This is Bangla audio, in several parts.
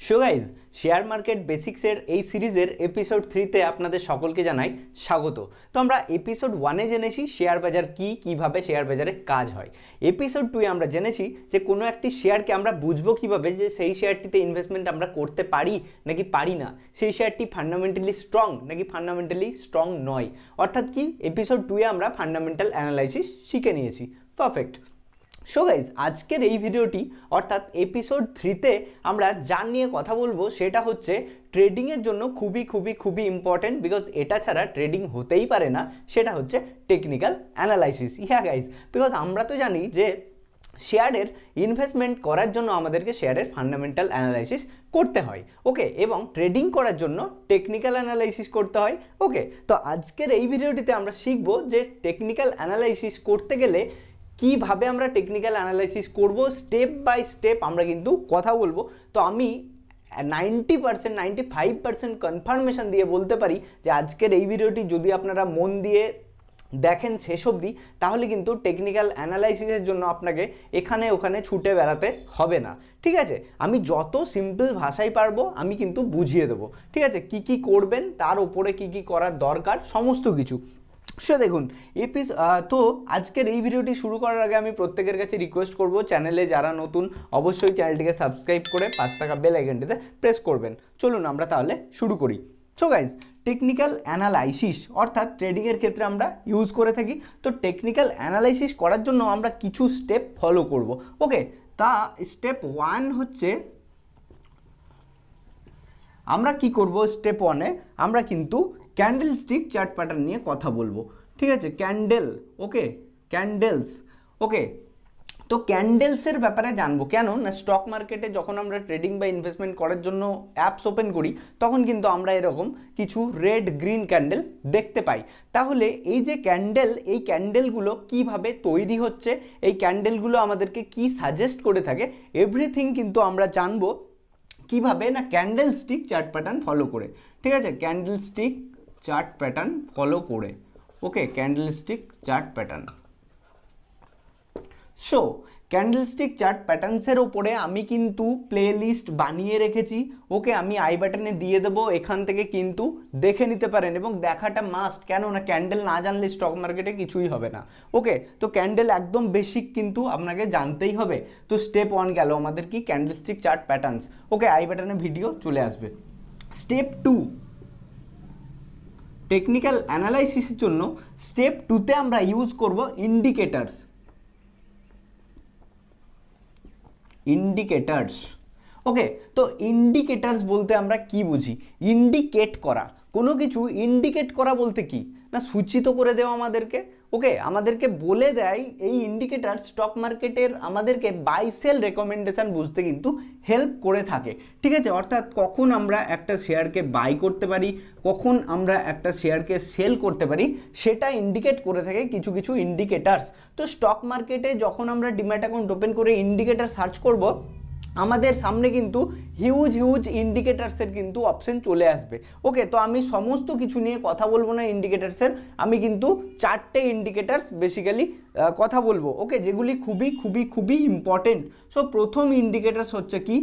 সো গাইজ, শেয়ার মার্কেট বেসিক্সের এই সিরিজের এপিসোড 3তে আপনাদের সকলকে জানাই স্বাগত। তো আমরা এপিসোড 1-এ জেনেছি শেয়ার বাজার কীভাবে শেয়ার বাজারে কাজ হয়। এপিসোড 2-এ আমরা জেনেছি যে কোনো একটি শেয়ারকে আমরা বুঝবো কীভাবে যে সেই শেয়ারটিতে ইনভেস্টমেন্ট আমরা করতে পারি নাকি পারি না, সেই শেয়ারটি ফান্ডামেন্টালি স্ট্রং নাকি ফান্ডামেন্টালি স্ট্রং নয়। অর্থাৎ কি, এপিসোড 2-এ আমরা ফান্ডামেন্টাল অ্যানালাইসিস শিখে নিয়েছি। পারফেক্ট। সো গাইজ, আজকের এই ভিডিওটি অর্থাৎ এপিসোড 3-তে আমরা যা নিয়ে কথা বলবো সেটা হচ্ছে ট্রেডিংয়ের জন্য খুবই ইম্পর্টেন্ট, বিকজ এটা ছাড়া ট্রেডিং হতেই পারে না, সেটা হচ্ছে টেকনিক্যাল অ্যানালাইসিস। গাইজ, বিকজ আমরা তো জানি যে শেয়ারের ইনভেস্টমেন্ট করার জন্য আমাদেরকে শেয়ারের ফান্ডামেন্টাল অ্যানালাইসিস করতে হয়, ওকে, এবং ট্রেডিং করার জন্য টেকনিক্যাল অ্যানালাইসিস করতে হয়, ওকে। তো আজকের এই ভিডিওটিতে আমরা শিখবো যে টেকনিক্যাল অ্যানালাইসিস করতে গেলে কীভাবে আমরা টেকনিক্যাল অ্যানালাইসিস করব, স্টেপ বাই স্টেপ আমরা কিন্তু কথা বলবো। তো আমি 95% কনফার্মেশন দিয়ে বলতে পারি যে আজকের এই ভিডিওটি যদি আপনারা মন দিয়ে দেখেন শেষ অবধি, তাহলে কিন্তু টেকনিক্যাল অ্যানালাইসিসের জন্য আপনাকে এখানে ওখানে ছুটে বেড়াতে হবে না, ঠিক আছে। আমি যত সিম্পল ভাষায় পারবো আমি কিন্তু বুঝিয়ে দেবো, ঠিক আছে। কি করবেন, তার উপরে কি করার দরকার, সমস্ত কিছু। সো দেখুন, তো আজকের এই ভিডিওটি শুরু করার আগে আমি প্রত্যেকের কাছে রিকোয়েস্ট করব, চ্যানেলে যারা নতুন অবশ্যই চ্যানেলটিকে সাবস্ক্রাইব করে পাশে থাকা বেল আইকনটিতে প্রেস করবেন। চলুন আমরা তাহলে শুরু করি। সো গাইজ, টেকনিক্যাল অ্যানালাইসিস অর্থাৎ ট্রেডিংয়ের ক্ষেত্রে আমরা ইউজ করে থাকি। তো টেকনিক্যাল অ্যানালাইসিস করার জন্য আমরা কিছু স্টেপ ফলো করব, ওকে। তা স্টেপ 1 হচ্ছে, আমরা কি করব, স্টেপ 1-এ আমরা কিন্তু ক্যান্ডেল স্টিক চার্ট প্যাটার্ন নিয়ে কথা বলবো, ঠিক আছে। ক্যান্ডেল, ওকে, ক্যান্ডেলস, ওকে। তো ক্যান্ডেলসের ব্যাপারে জানবো কেন না, স্টক মার্কেটে যখন আমরা ট্রেডিং বা ইনভেস্টমেন্ট করার জন্য অ্যাপস ওপেন করি তখন কিন্তু আমরা এরকম কিছু রেড গ্রিন ক্যান্ডেল দেখতে পাই। তাহলে এই যে ক্যান্ডেল, এই ক্যান্ডেলগুলো কিভাবে তৈরি হচ্ছে, এই ক্যান্ডেলগুলো আমাদেরকে কি সাজেস্ট করে থাকে, এভরিথিং কিন্তু আমরা জানবো কিভাবে না candle stick chart pattern follow করে, ঠিক আছে। Candle stick chart pattern follow করে, okay, candle stick chart pattern. So candlestick chart প্যাটার্নসের ওপরে আমি কিন্তু প্লে লিস্ট বানিয়ে রেখেছি, ওকে। আমি আই বাটনে দিয়ে দেবো, এখান থেকে কিন্তু দেখে নিতে পারেন এবং দেখাটা মাস্ট, কেন না ক্যান্ডেল না জানলে স্টক মার্কেটে কিছুই হবে না, ওকে। তো ক্যান্ডেল একদম বেসিক কিন্তু আপনাকে জানতেই হবে। তো স্টেপ 1 গেল আমাদের কি, candlestick chart patterns, okay. I বাটনে ভিডিও চলে আসবে। স্টেপ 2, টেকনিক্যাল অ্যানালাইসিসের জন্য স্টেপ 2-তে আমরা ইউজ করব ইন্ডিকেটার্স। ইন্ডিকেটার্স, ওকে। তো ইন্ডিকেটার্স বলতে আমরা কি বুঝি, ইন্ডিকেট করা, কোনো কিছু ইন্ডিকেট করা বলতে কি না, সূচিত করে দেওয়া আমাদেরকে, ওকে। আমাদেরকে বলে দেয় এই ইন্ডিকেটার স্টক মার্কেটের আমাদেরকে বাই সেল রেকমেন্ডেশন বুঝতে কিন্তু হেল্প করে থাকে, ঠিক আছে। অর্থাৎ কখন আমরা একটা শেয়ারকে বাই করতে পারি, কখন আমরা একটা শেয়ারকে সেল করতে পারি, সেটা ইন্ডিকেট করে থাকে কিছু ইন্ডিকেটার্স। তো স্টক মার্কেটে যখন আমরা ডিম্যাট অ্যাকাউন্ট ওপেন করে ইন্ডিকেটার সার্চ করব, আমাদের সামনে কিন্তু হিউজ ইন্ডিকেটার্সের কিন্তু অপশন চলে আসবে, ওকে। তো আমি সমস্ত কিছু নিয়ে কথা বলবো না ইন্ডিকেটার্সের, আমি কিন্তু 4টে ইন্ডিকেটার্স বেসিক্যালি কথা বলবো, ওকে, যেগুলি খুবই ইম্পর্টেন্ট। সো প্রথম ইন্ডিকেটার্স হচ্ছে কি,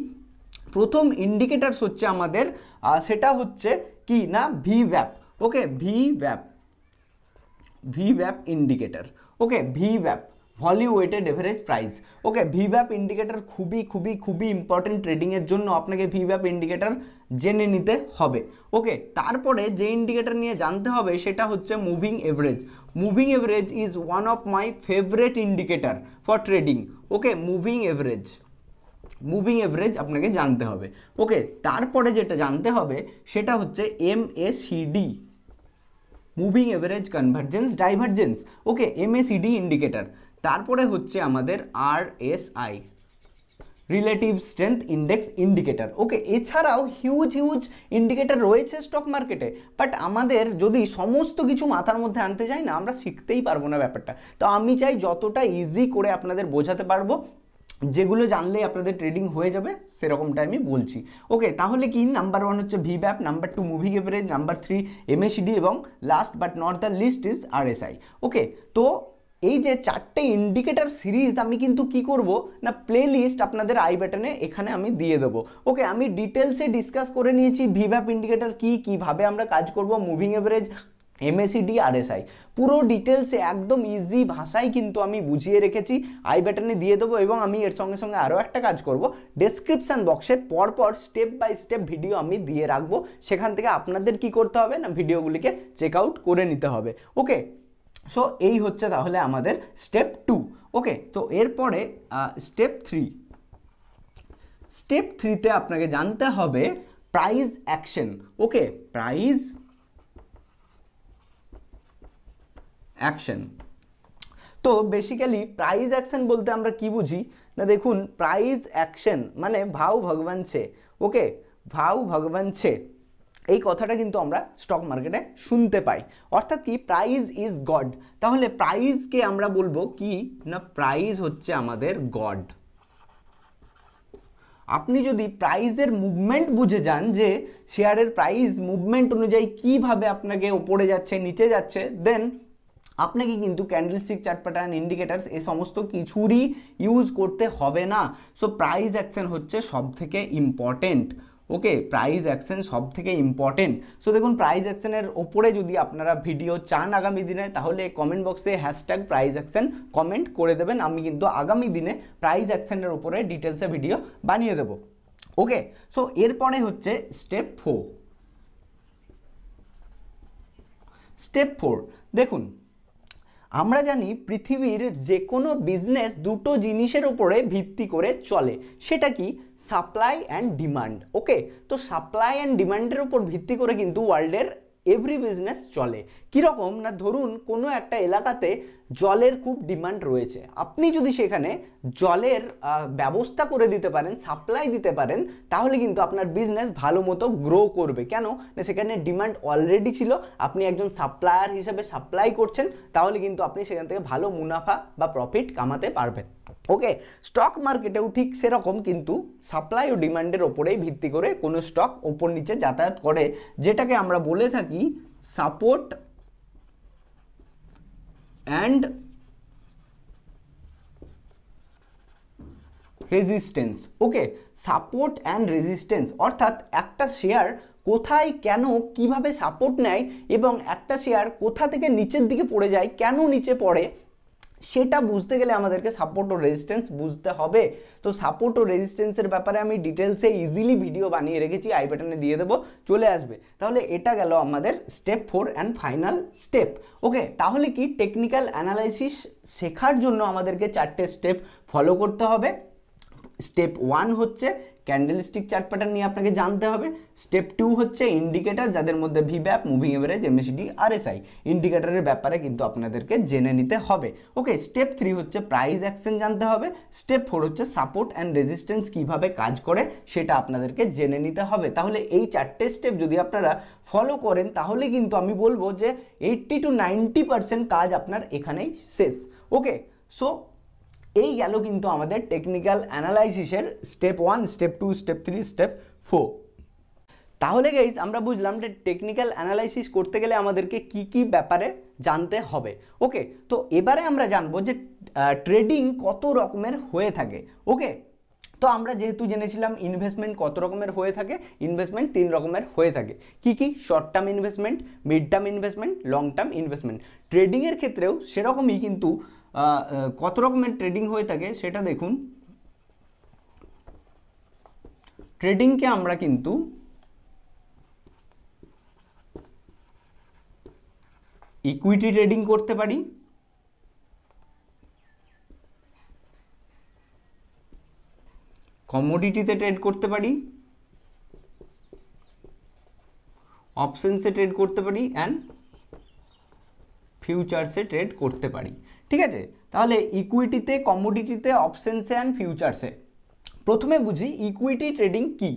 প্রথম ইন্ডিকেটার্স হচ্ছে আমাদের সেটা হচ্ছে কি না ভিওয়াপ, ওকে। ভিওয়াপ ইন্ডিকেটার, ওকে। ভিওয়াপ, ভ্যালু ওয়েটেড এভারেজ প্রাইস, ওকে। ভিওয়াপ ইন্ডিকেটার খুবই ইম্পর্টেন্ট ট্রেডিংয়ের জন্য, আপনাকে ভিওয়াপ ইন্ডিকেটার জেনে নিতে হবে, ওকে। তারপরে যে ইন্ডিকেটার নিয়ে জানতে হবে সেটা হচ্ছে moving average. Moving average is one of my favourite indicator for trading, okay. Moving average আপনাকে জানতে হবে, ওকে। তারপরে যেটা জানতে হবে সেটা হচ্ছে MACD, moving average convergence divergence, okay, MACD indicator. তারপরে হচ্ছে আমাদের RSI, relative strength index indicator, okay. এছাড়াও হিউজ ইন্ডিকেটার রয়েছে স্টক মার্কেটে, বাট আমাদের যদি সমস্ত কিছু মাথার মধ্যে আনতে যাই না, আমরা শিখতেই পারবো না ব্যাপারটা। তো আমি চাই যতটা ইজি করে আপনাদের বোঝাতে পারবো, যেগুলো জানলেই আপনাদের ট্রেডিং হয়ে যাবে, সেরকমটা আমি বলছি, ওকে। তাহলে কি, নাম্বার 1 হচ্ছে ভিওয়াপ, number 2 moving average, number 3 MACD এবং last but not the least is RSI, okay. তো এই যে 4টে ইন্ডিকেটর সিরিজ আমি কিন্তু কি করব না প্লে লিস্ট আপনাদের আই বাটনে এখানে আমি দিয়ে দেবো। ওকে, আমি ডিটেলসে ডিসকাস করে নিয়েছি ভিভ্যাপ ইন্ডিকেটর কি, কিভাবে আমরা কাজ করব, মুভিং এভারেজ, MACD, RSI, পুরো ডিটেলসে একদম ইজি ভাষায় কিন্তু আমি বুঝিয়ে রেখেছি, আই বাটনে দিয়ে দেবো। এবং আমি এর সঙ্গে সঙ্গে আরও একটা কাজ করব, ডেসক্রিপশান বক্সে পরপর স্টেপ বাই স্টেপ ভিডিও আমি দিয়ে রাখবো, সেখান থেকে আপনাদের কি করতে হবে না ভিডিওগুলিকে চেক আউট করে নিতে হবে। ওকে, সো এই হচ্ছে তাহলে আমাদের স্টেপ 2। ওকে, তো এরপরে স্টেপ 3। স্টেপ 3তে আপনাকে জানতে হবে প্রাইস অ্যাকশন। ওকে, প্রাইস অ্যাকশন। তো বেসিক্যালি প্রাইস অ্যাকশন বলতে আমরা কি বুঝি না, দেখুন প্রাইস অ্যাকশন মানে ভাও ভগবান ছে। ওকে, ভাও ভগবান ছে, এই কথাটা কিন্তু আমরা স্টক মার্কেটে শুনতে পাই, অর্থাৎ কি প্রাইস ইজ গড। তাহলে প্রাইসকে আমরা বলবো কি না প্রাইস হচ্ছে আমাদের গড। আপনি যদি প্রাইসের মুভমেন্ট বুঝে যান যে শেয়ারের প্রাইস মুভমেন্ট অনুযায়ী কিভাবে আপনাকে ওপরে যাচ্ছে নিচে যাচ্ছে, দেন আপনাকে কিন্তু ক্যান্ডেলস্টিক চার্ট প্যাটার্ন, ইন্ডিকেটার্স এই সমস্ত কিছুরই ইউজ করতে হবে না। সো প্রাইস অ্যাকশন হচ্ছে সব থেকে ইম্পর্টেন্ট। ওকে, প্রাইস অ্যাকশন সব থেকে ইম্পর্টেন্ট। সো দেখুন প্রাইস অ্যাকশনের ওপরে যদি আপনারা ভিডিও চান আগামী দিনে, তাহলে কমেন্ট বক্সে হ্যাশট্যাগ প্রাইস অ্যাকশন কমেন্ট করে দেবেন, আমি কিন্তু আগামী দিনে প্রাইস অ্যাকশনের ওপরে ডিটেলসে ভিডিও বানিয়ে দেবো। ওকে, সো এরপরে হচ্ছে স্টেপ 4। স্টেপ 4 দেখুন, আমরা জানি পৃথিবীর যে কোনো বিজনেস দুটো জিনিসের উপরে ভিত্তি করে চলে, সেটা কি সাপ্লাই অ্যান্ড ডিমান্ড। ওকে, তো সাপ্লাই অ্যান্ড ডিমান্ডের উপর ভিত্তি করে কিন্তু ওয়ার্ল্ডের এভরি বিজনেস চলে। কীরকম না ধরুন কোনো একটা এলাকাতে জলের খুব ডিমান্ড রয়েছে, আপনি যদি সেখানে জলের ব্যবস্থা করে দিতে পারেন, সাপ্লাই দিতে পারেন, তাহলে কিন্তু আপনার বিজনেস ভালো মতো গ্রো করবে। কেন না সেখানে ডিমান্ড অলরেডি ছিল, আপনি একজন সাপ্লায়ার হিসেবে সাপ্লাই করছেন, তাহলে কিন্তু আপনি সেখান থেকে ভালো মুনাফা বা প্রফিট কামাতে পারবেন। ওকে, স্টক মার্কেটেও ঠিক সেরকম কিন্তু সাপ্লাই ও ডিমান্ডের ওপরেই ভিত্তি করে কোনো স্টক ওপর নিচে যাতায়াত করে, যেটাকে আমরা বলে থাকি support and resistance. Okay, support and resistance অর্থাৎ একটা শেয়ার কোথায় কেন কিভাবে সাপোর্ট নেয় এবং একটা শেয়ার কোথা থেকে নিচের দিকে পড়ে যায়, কেন নিচে পড়ে, সেটা বুঝতে গেলে আমাদেরকে সাপোর্ট ও রেজিস্ট্যান্স বুঝতে হবে। তো সাপোর্ট ও রেজিস্ট্যান্সের ব্যাপারে আমি ডিটেলসে ইজিলি ভিডিও বানিয়ে রেখেছি, আই বাটনে দিয়ে দেবো, চলে আসবে। তাহলে এটা গেল আমাদের স্টেপ 4 অ্যান্ড ফাইনাল স্টেপ। ওকে, তাহলে কি টেকনিক্যাল অ্যানালাইসিস শেখার জন্য আমাদেরকে 4টে স্টেপ ফলো করতে হবে। স্টেপ 1 হচ্ছে ক্যান্ডেলস্টিক চার্ট প্যাটার্ন নিয়ে আপনাকে জানতে হবে। স্টেপ 2 হচ্ছে ইন্ডিকেটার, যাদের মধ্যে ভিভ্যাপ, মুভিং এভারেজ, MACD, RSI ইন্ডিকেটারের ব্যাপারে কিন্তু আপনাদেরকে জেনে নিতে হবে। ওকে, স্টেপ 3 হচ্ছে প্রাইস অ্যাকশন জানতে হবে। স্টেপ 4 হচ্ছে সাপোর্ট অ্যান্ড রেজিস্ট্যান্স কীভাবে কাজ করে সেটা আপনাদেরকে জেনে নিতে হবে। তাহলে এই 4টে স্টেপ যদি আপনারা ফলো করেন, তাহলে কিন্তু আমি বলবো যে 80 to 90% কাজ আপনার এখানেই শেষ। ওকে, সো এই গেল কিন্তু আমাদের টেকনিক্যাল অ্যানালাইসিসের স্টেপ 1, স্টেপ 2, স্টেপ 3, স্টেপ 4। তাহলে গাইস আমরা বুঝলাম যে টেকনিক্যাল অ্যানালাইসিস করতে গেলে আমাদেরকে কি কি ব্যাপারে জানতে হবে। ওকে, তো এবারে আমরা জানবো যে ট্রেডিং কত রকমের হয়ে থাকে। ওকে, তো আমরা যেহেতু জেনেছিলাম ইনভেস্টমেন্ট কত রকমের হয়ে থাকে, ইনভেস্টমেন্ট 3 রকমের হয়ে থাকে। কি কি? Short term investment, mid term investment, long term investment. ট্রেডিংয়ের ক্ষেত্রেও সেরকমই কিন্তু কত রকমের ট্রেডিং হয়ে থাকে সেটা দেখুন। ট্রেডিংকে আমরা কিন্তু ইকুইটি ট্রেডিং করতে পারি, কমোডিটিতে ট্রেড করতে পারি, অপশনসে ট্রেড করতে পারি অ্যান্ড ফিউচার্সে ট্রেড করতে পারি। ঠিক আছে, তাহলে ইকুইটিতে, কমোডিটিতে, অপশনসে অ্যান্ড ফিউচার্সে। প্রথমে বুঝি ইকুইটি ট্রেডিং কি।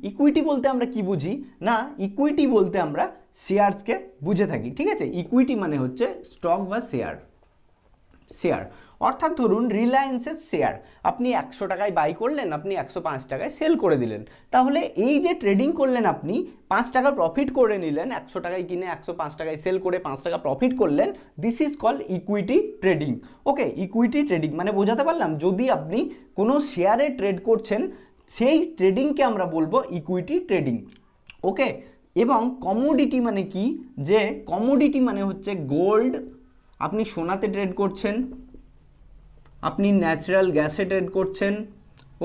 ইকুইটি বলতে আমরা কি বুঝি না, ইকুইটি বলতে আমরা শেয়ারসকে বুঝে থাকি। ঠিক আছে, ইকুইটি মানে হচ্ছে স্টক বা শেয়ার। অর্থাৎ ধরুন রিলায়েন্সের শেয়ার আপনি 100 টাকায় বাই করলেন, আপনি 105 টাকায় সেল করে দিলেন, তাহলে এই যে ট্রেডিং করলেন আপনি 5 টাকা প্রফিট করে নিলেন, 100 টাকায় কিনে 105 টাকায় সেল করে 5 টাকা প্রফিট করলেন, this is call equity trading. Okay, equity trading মানে বোঝাতে পারলাম, যদি আপনি কোনো শেয়ারে ট্রেড করছেন সেই ট্রেডিংকে আমরা বলবো ইকুইটি ট্রেডিং। ওকে, এবং কমোডিটি মানে কি, যে কমোডিটি মানে হচ্ছে গোল্ড, আপনি সোনাতে ট্রেড করছেন, আপনি ন্যাচারাল গ্যাসে ট্রেড করছেন,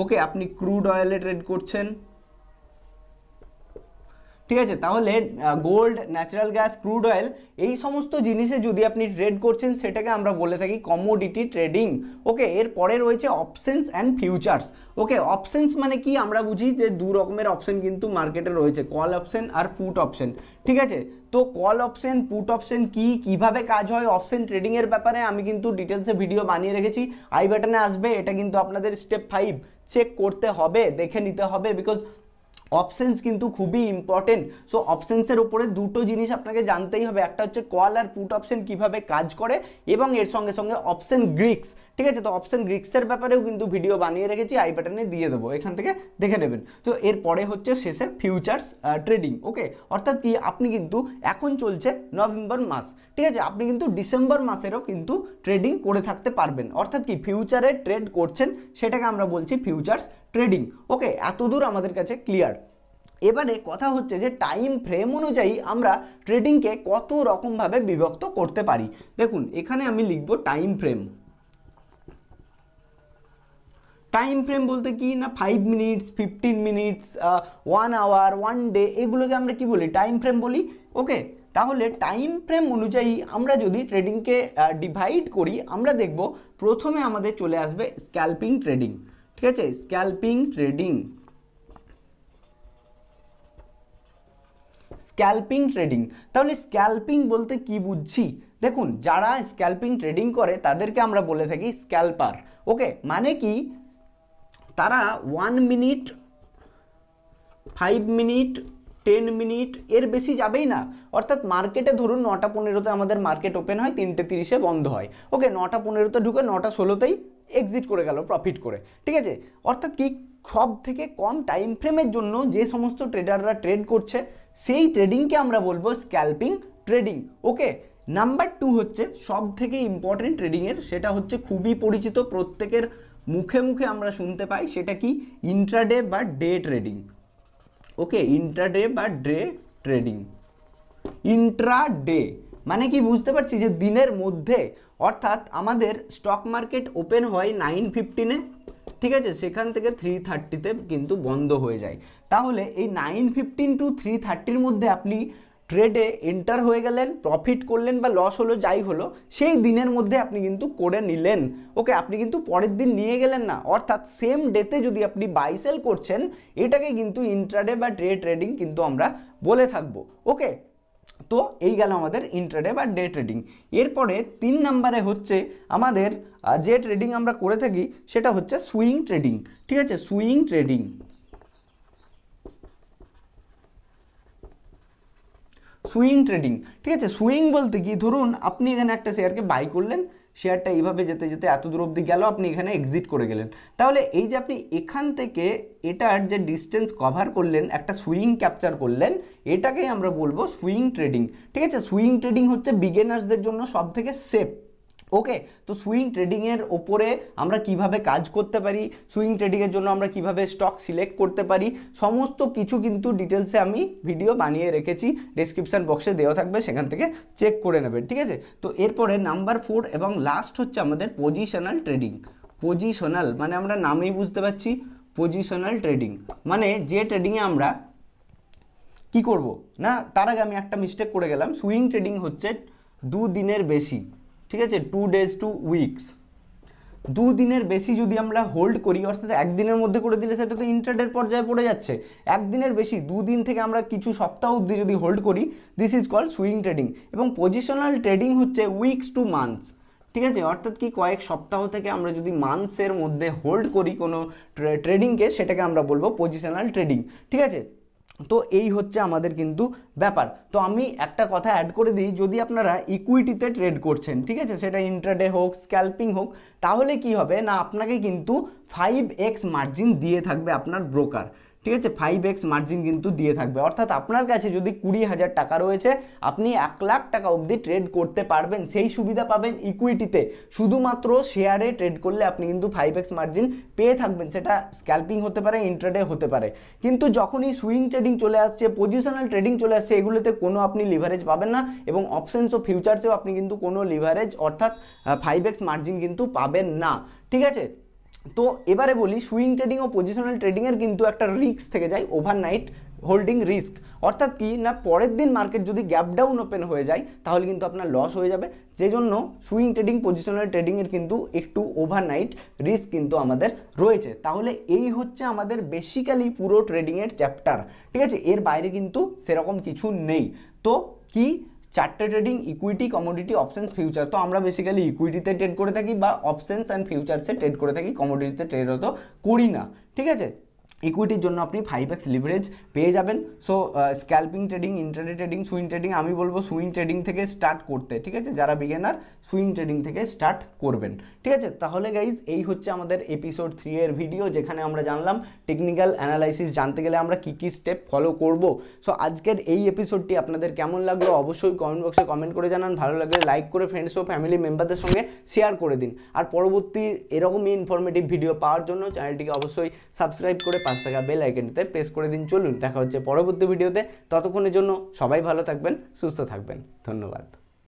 ওকে, আপনি ক্রুড অয়েলে ট্রেড করছেন, ঠিক আছে। তাহলে gold, natural gas, crude oil এই সমস্ত জিনিসে যদি আপনি ট্রেড করছেন সেটাকে আমরা বলে থাকি কমোডিটি ট্রেডিং। ওকে, এরপরে রয়েছে options and futures. Okay, options মানে কি, আমরা বুঝি যে দু রকমের অপশন কিন্তু মার্কেটে রয়েছে, কল অপশন আর পুট অপশন, ঠিক আছে। তো কল অপশন, পুট অপশন কি, কিভাবে কাজ হয় অপশন ট্রেডিংয়ের ব্যাপারে আমি কিন্তু ডিটেলসে ভিডিও বানিয়ে রেখেছি, আই বাটনে আসবে। এটা কিন্তু আপনাদের স্টেপ 5 চেক করতে হবে, দেখে নিতে হবে, বিকজ অপশনস কিন্তু খুবই ইম্পর্টেন্ট। সো অপশনসের উপরে দুটো জিনিস আপনাকে জানতেই হবে, একটা হচ্ছে কল আর পুট অপশন কিভাবে কাজ করে, এবং এর সঙ্গে সঙ্গে অপশন গ্রিক্স, ঠিক আছে। তো অপশন গ্রিক্সের ব্যাপারেও কিন্তু ভিডিও বানিয়ে রেখেছি, আই বাটনে দিয়ে দেবো, এখান থেকে দেখে নেবেন। তো এরপরে হচ্ছে শেষে ফিউচার্স ট্রেডিং। ওকে, অর্থাৎ কি, আপনি কিন্তু এখন চলছে নভেম্বর মাস, ঠিক আছে, আপনি কিন্তু ডিসেম্বর মাসেরও কিন্তু ট্রেডিং করে থাকতে পারবেন, অর্থাৎ কি ফিউচারে ট্রেড করছেন, সেটাকে আমরা বলছি ফিউচার্স ট্রেডিং। ওকে, এতদূর আমাদের কাছে ক্লিয়ার। এবারে কথা হচ্ছে যে টাইম ফ্রেম অনুযায়ী আমরা ট্রেডিংকে কত রকমভাবে বিভক্ত করতে পারি। দেখুন এখানে আমি লিখব টাইম ফ্রেম। টাইম ফ্রেম বলতে কি না, 5 মিনিটস, 15 মিনিটস, 1 আওয়ার, 1 ডে, এগুলোকে আমরা কি বলি, টাইম ফ্রেম বলি। ওকে, তাহলে টাইম ফ্রেম অনুযায়ী আমরা যদি ট্রেডিংকে ডিভাইড করি, আমরা দেখব প্রথমে আমাদের চলে আসবে স্ক্যাল্পিং ট্রেডিং, ঠিক আছে, স্ক্যাল্পিং ট্রেডিং। স্ক্যাল্পিং ট্রেডিং, তাহলে স্ক্যাল্পিং বলতে কি বুঝছি, দেখুন যারা স্ক্যাল্পিং ট্রেডিং করে তাদেরকে আমরা বলে থাকি স্ক্যাল্পার। ওকে, মানে কি, তারা 1 মিনিট, 5 মিনিট, 10 মিনিট এর বেশি যাবেই না। অর্থাৎ মার্কেটে ধরুন 9টা 15তে আমাদের মার্কেট ওপেন হয়, 3টে 30-এ বন্ধ হয়। ওকে, 9টা 15তে ঢুকে 9টা 16তেই এক্সিট করে গেল প্রফিট করে, ঠিক আছে। অর্থাৎ কি, সব থেকে কম টাইম ফ্রেমের জন্য যে সমস্ত ট্রেডাররা ট্রেড করছে সেই ট্রেডিংকে আমরা বলবো স্ক্যাল্পিং ট্রেডিং। ওকে, নাম্বার 2 হচ্ছে সব থেকে ইম্পর্টেন্ট ট্রেডিংয়ের, সেটা হচ্ছে খুবই পরিচিত, প্রত্যেকের মুখে মুখে আমরা শুনতে পাই, সেটা কি, ইন্ট্রাডে বা ডে ট্রেডিং। ওকে, ইন্ট্রাডে বা ডে ট্রেডিং। ইন্ট্রাডে মানে কি, বুঝতে পারছি যে দিনের মধ্যে, অর্থাৎ আমাদের স্টক মার্কেট ওপেন হয় 9:15-এ, ঠিক আছে, সেখান থেকে 3:30-তে কিন্তু বন্ধ হয়ে যায়। তাহলে এই 9:15 to 3:30-র মধ্যে আপনি ট্রেডে এন্টার হয়ে গেলেন, প্রফিট করলেন বা লস হলো যাই হলো, সেই দিনের মধ্যে আপনি কিন্তু করে নিলেন। ওকে, আপনি কিন্তু পরের দিন নিয়ে গেলেন না, অর্থাৎ সেম ডেতে যদি আপনি বাই সেল করছেন, এটাকে কিন্তু ইন্ট্রাডে বা ডে ট্রেডিং কিন্তু আমরা বলে থাকবো। ওকে, তো এই গেল আমাদের ইন্ট্রাডে বা ডে ট্রেডিং। এরপরে 3 নম্বরে হচ্ছে আমাদের যে ট্রেডিং আমরা করে থাকি সেটা হচ্ছে সুইং ট্রেডিং, ঠিক আছে, সুইং ট্রেডিং। সুইং ট্রেডিং, ঠিক আছে। সুইং বলতে কি, ধরুন আপনি এখানে একটা শেয়ারকে বাই করলেন, শেয়ারটা এইভাবে যেতে যেতে এত দূর অবধি গেল, আপনি এখানে এক্সিট করে গেলেন। তাহলে এই যে আপনি এখান থেকে এটার যে ডিস্টেন্স কভার করলেন, একটা সুইং ক্যাপচার করলেন, এটাকেই আমরা বলবো সুইং ট্রেডিং, ঠিক আছে। সুইং ট্রেডিং হচ্ছে বিগিনার্সদের জন্য সব থেকে সেফ। ওকে, তো সুইং ট্রেডিংয়ের ওপরে আমরা কিভাবে কাজ করতে পারি, সুইং ট্রেডিংয়ের জন্য আমরা কিভাবে স্টক সিলেক্ট করতে পারি, সমস্ত কিছু কিন্তু ডিটেলসে আমি ভিডিও বানিয়ে রেখেছি, ডেসক্রিপশন বক্সে দেওয়া থাকবে, সেখান থেকে চেক করে নেবেন, ঠিক আছে। তো এরপরে নাম্বার 4 এবং লাস্ট হচ্ছে আমাদের পজিশনাল ট্রেডিং। পজিশনাল মানে আমরা নামেই বুঝতে পারছি, পজিশনাল ট্রেডিং মানে যে ট্রেডিংয়ে আমরা কি করব না, তার আগে আমি একটা মিস্টেক করে গেলাম। সুইং ট্রেডিং হচ্ছে 2 দিনের বেশি, ঠিক আছে, 2 days to weeks, 2 দিনের বেশি যদি আমরা হোল্ড করি, অর্থাৎ একদিনের মধ্যে করে দিলে সেটা তো ইন্ট্রাডের পর্যায়ে পড়ে যাচ্ছে। একদিনের বেশি 2 দিন থেকে আমরা কিছু সপ্তাহ অবধি যদি হোল্ড করি, this is called swing trading. এবং পজিশনাল ট্রেডিং হচ্ছে উইকস টু মান্থস, ঠিক আছে, অর্থাৎ কি কয়েক সপ্তাহ থেকে আমরা যদি মান্থসের মধ্যে হোল্ড করি কোনো ট্রেডিংকে, সেটাকে আমরা বলবো পজিশনাল ট্রেডিং, ঠিক আছে। তো এই হচ্ছে আমাদের কিন্তু ব্যাপার। তো আমি একটা কথা অ্যাড করে দিই, যদি আপনারা ইকুইটিতে ট্রেড করছেন, ঠিক আছে, সেটা ইন্ট্রাডে হোক স্ক্যাল্পিং হোক, তাহলে কি হবে না, আপনাকে কিন্তু 5x মার্জিন দিয়ে থাকবে আপনার ব্রোকার, ঠিক আছে, 5x মার্জিন কিন্তু দিয়ে থাকবে। অর্থাৎ আপনার কাছে যদি 20,000 টাকা রয়েছে, আপনি 1,00,000 টাকা অবধি ট্রেড করতে পারবেন, সেই সুবিধা পাবেন ইকুইটিতে। শুধুমাত্র শেয়ারে ট্রেড করলে আপনি কিন্তু 5x মার্জিন পেয়ে থাকবেন, সেটা স্ক্যাল্পিং হতে পারে, ইন্ট্রাডে হতে পারে। কিন্তু যখনই সুইং ট্রেডিং চলে আসছে, পজিশনাল ট্রেডিং চলে আসছে, এগুলোতে কোনো আপনি লিভারেজ পাবেন না, এবং অপশনস ও ফিউচার্সেও আপনি কিন্তু কোনো লিভারেজ অর্থাৎ 5x মার্জিন কিন্তু পাবেন না, ঠিক আছে। তো এবারে বলি, সুইং ট্রেডিং ও পজিশনাল ট্রেডিংয়ের কিন্তু একটা রিস্ক থেকে যায়, ওভারনাইট হোল্ডিং রিস্ক। অর্থাৎ কি না, পরের দিন মার্কেট যদি গ্যাপ ডাউন ওপেন হয়ে যায়, তাহলে কিন্তু আপনার লস হয়ে যাবে। সেই জন্য সুইং ট্রেডিং পজিশনাল ট্রেডিংয়ের কিন্তু একটু ওভারনাইট রিস্ক কিন্তু আমাদের রয়েছে। তাহলে এই হচ্ছে আমাদের বেসিক্যালি পুরো ট্রেডিংয়ের চ্যাপ্টার, ঠিক আছে, এর বাইরে কিন্তু সেরকম কিছু নেই। তো কি, চারটে trading, equity, commodity, options, future. তো আমরা বেসিক্যালি ইকুইটিতে ট্রেড করে থাকি বা অপশনস অ্যান্ড ফিউচার্সে ট্রেড করে থাকি, কমোডিটিতে ট্রেড হতো করি না, ঠিক আছে। ইকুইটির জন্য আপনি 5x লিভারেজ পেয়ে যাবেন। So scalping trading, intraday trading, swing trading, আমি বলবো সুইং ট্রেডিং থেকে স্টার্ট করতে, ঠিক আছে, যারা বিগিনার সুইং ট্রেডিং থেকে স্টার্ট করবেন, ঠিক আছে। তাহলে গাইজ এই হচ্ছে আমাদের এপিসোড 3 এর ভিডিও, যেখানে আমরা জানলাম টেকনিক্যাল অ্যানালাইসিস জানতে গেলে আমরা কী কী স্টেপ ফলো করব। সো আজকের এই এপিসোডটি আপনাদের কেমন লাগলো অবশ্যই কমেন্ট বক্সে কমেন্ট করে জানান। ভালো লাগলে লাইক করে ফ্রেন্ডস ও ফ্যামিলি মেম্বারদের সঙ্গে শেয়ার করে দিন। আর পরবর্তী এরকমই ইনফরমেটিভ ভিডিও পাওয়ার জন্য চ্যানেলটিকে অবশ্যই সাবস্ক্রাইব করে পাশ থাকা বেল আইকনটিতে প্রেস করে দিন। চলুন দেখা হচ্ছে পরবর্তী ভিডিওতে, ততক্ষণের জন্য সবাই ভালো থাকবেন, সুস্থ থাকবেন, ধন্যবাদ।